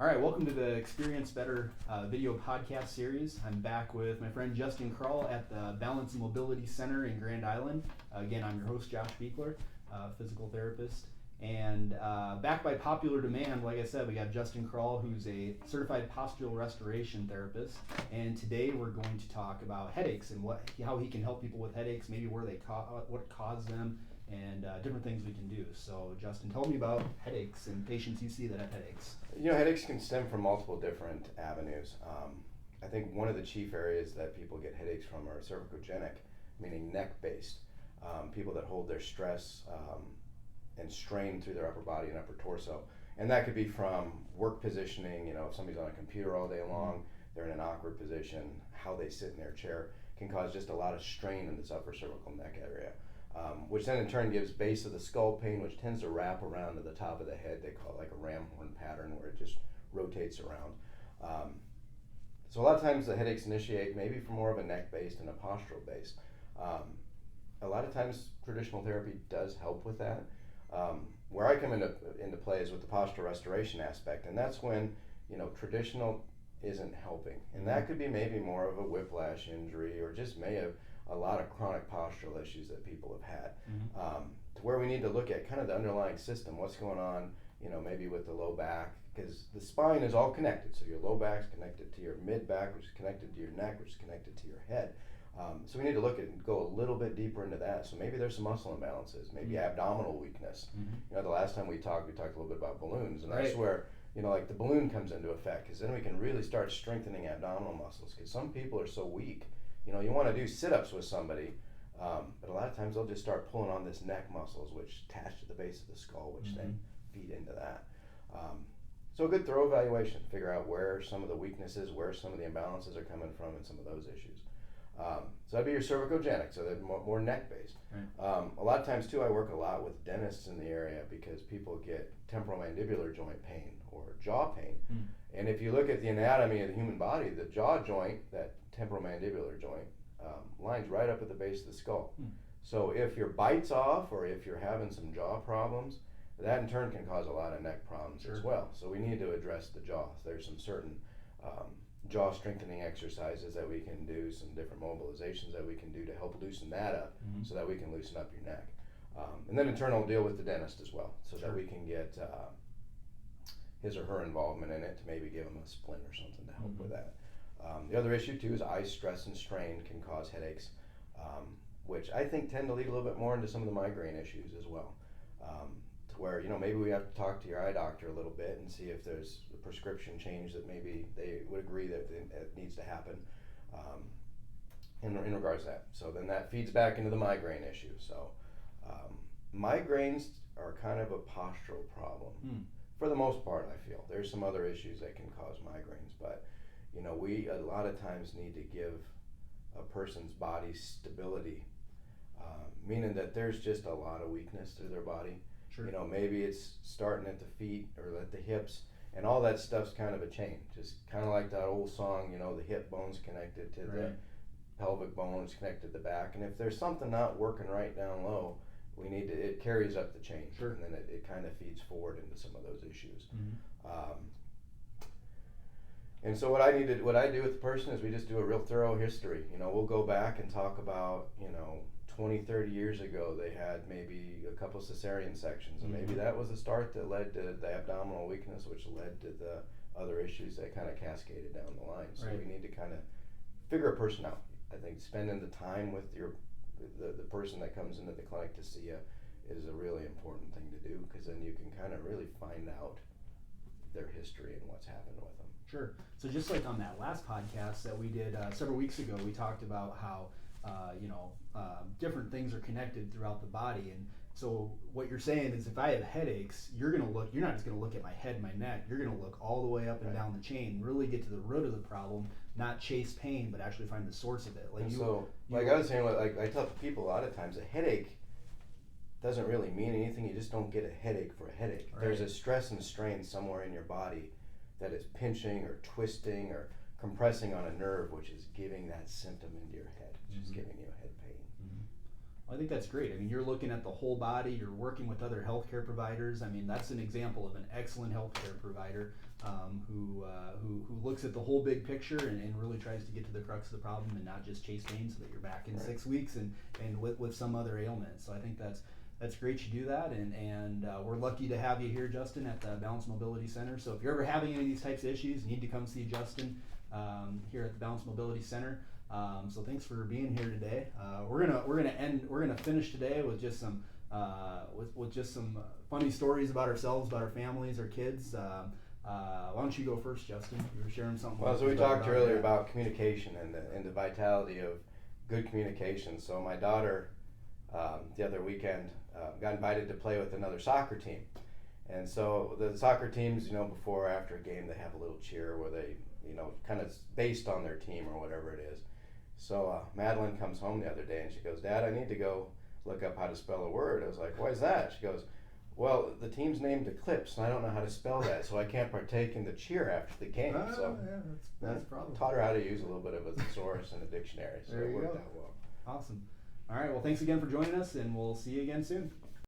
All right, welcome to the Experience Better video podcast series. I'm back with my friend Justin Krull at the Balance and Mobility Center in Grand Island. Again, I'm your host, Josh Beekler, physical therapist. And back by popular demand, like I said, we got Justin Krull, who's a certified postural restoration therapist. And today we're going to talk about headaches and how he can help people with headaches, maybe what caused them, and different things we can do. So Justin, tell me about headaches and patients you see that have headaches. You know, headaches can stem from multiple different avenues. I think one of the chief areas that people get headaches from are cervicogenic, meaning neck-based. People that hold their stress and strain through their upper body and upper torso. And that could be from work positioning, you know, if somebody's on a computer all day long, they're in an awkward position, how they sit in their chair can cause just a lot of strain in this upper cervical neck area. Which then in turn gives base of the skull pain, which tends to wrap around to the top of the head. They call it like a ram horn pattern where it just rotates around. So a lot of times the headaches initiate maybe from more of a neck-based and a postural base. A lot of times traditional therapy does help with that. Where I come into play is with the postural restoration aspect, and that's when, you know, traditional isn't helping. And that could be maybe more of a whiplash injury or just may have a lot of chronic postural issues that people have had, to where we need to look at kind of the underlying system, what's going on, you know, maybe with the low back, because the spine is all connected. So your low back's connected to your mid back, which is connected to your neck, which is connected to your head. So we need to look at and go a little bit deeper into that. So maybe there's some muscle imbalances, maybe abdominal weakness. You know, the last time we talked a little bit about balloons, and that's where, you know, like the balloon comes into effect, because then we can really start strengthening abdominal muscles, because some people are so weak. You know, you want to do sit-ups with somebody, but a lot of times they'll just start pulling on this neck muscles, which attach to the base of the skull, which then feed into that. So a good thorough evaluation, figure out where some of the weaknesses, where some of the imbalances are coming from, and some of those issues. So that'd be your cervicogenic, so they're more neck-based. A lot of times too, I work a lot with dentists in the area because people get temporal mandibular joint pain or jaw pain. And if you look at the anatomy of the human body, the jaw joint, that temporal mandibular joint, lines right up at the base of the skull. So if your bite's off or if you're having some jaw problems, that in turn can cause a lot of neck problems as well. So we need to address the jaw. There's some certain jaw strengthening exercises that we can do, some different mobilizations that we can do to help loosen that up so that we can loosen up your neck. And then in turn we'll deal with the dentist as well, so that we can get his or her involvement in it to maybe give them a splint or something to help with that. The other issue too is eye stress and strain can cause headaches, which I think tend to lead a little bit more into some of the migraine issues as well. To where, you know, maybe we have to talk to your eye doctor a little bit and see if there's a prescription change that maybe they would agree that it needs to happen in regards to that. So then that feeds back into the migraine issue. So migraines are kind of a postural problem for the most part, I feel. There's some other issues that can cause migraines, but you know, we a lot of times need to give a person's body stability, meaning that there's just a lot of weakness through their body. You know, maybe it's starting at the feet or at the hips, and all that stuff's kind of a chain. Just kind of like that old song, you know, the hip bone's connected to the pelvic bone's connected to the back, and if there's something not working right down low, we need to, it carries up the chain, and then it kind of feeds forward into some of those issues. And so what I do with the person is we just do a real thorough history. You know, we'll go back and talk about, you know, 20, 30 years ago they had maybe a couple cesarean sections, and maybe that was the start that led to the abdominal weakness, which led to the other issues that kind of cascaded down the line. So we need to kind of figure a person out. I think spending the time with the person that comes into the clinic to see you is a really important thing to do, because then you can kind of really find out their history and what's happened with them. Sure. So just like on that last podcast that we did several weeks ago, we talked about how different things are connected throughout the body. And so what you're saying is if I have headaches, you're not just going to look at my head, my neck, you're going to look all the way up and down the chain, really get to the root of the problem, not chase pain, but actually find the source of it. Like I was saying, like I tell people a lot of times, a headache doesn't really mean anything. You just don't get a headache for a headache. There's a stress and strain somewhere in your body that is pinching or twisting or compressing on a nerve, which is giving that symptom into your head, which is giving you a head pain. I think that's great. I mean, you're looking at the whole body. You're working with other healthcare providers. I mean, that's an example of an excellent healthcare provider who looks at the whole big picture and really tries to get to the crux of the problem and not just chase pain so that you're back in 6 weeks and with some other ailment. So I think that's great you do that, and we're lucky to have you here, Justin, at the Balance Mobility Center. So if you're ever having any of these types of issues, you need to come see Justin here at the Balance Mobility Center. So thanks for being here today. We're gonna finish today with just some funny stories about ourselves, about our families, our kids. Why don't you go first, Justin? You were sharing something. Well, so we talked earlier about communication and the vitality of good communication. So my daughter the other weekend got invited to play with another soccer team, and so the soccer teams, before or after a game, they have a little cheer where they, kind of based on their team or whatever it is. So Madeline comes home the other day and she goes, "Dad, I need to go look up how to spell a word." I was like, "Why is that?" She goes, "Well, the team's named Eclipse, and I don't know how to spell that, so I can't partake in the cheer after the game." So yeah, that's a problem. Taught her how to use a little bit of a thesaurus and a dictionary, so There it you worked go. out well. Awesome. All right, well, thanks again for joining us, and we'll see you again soon.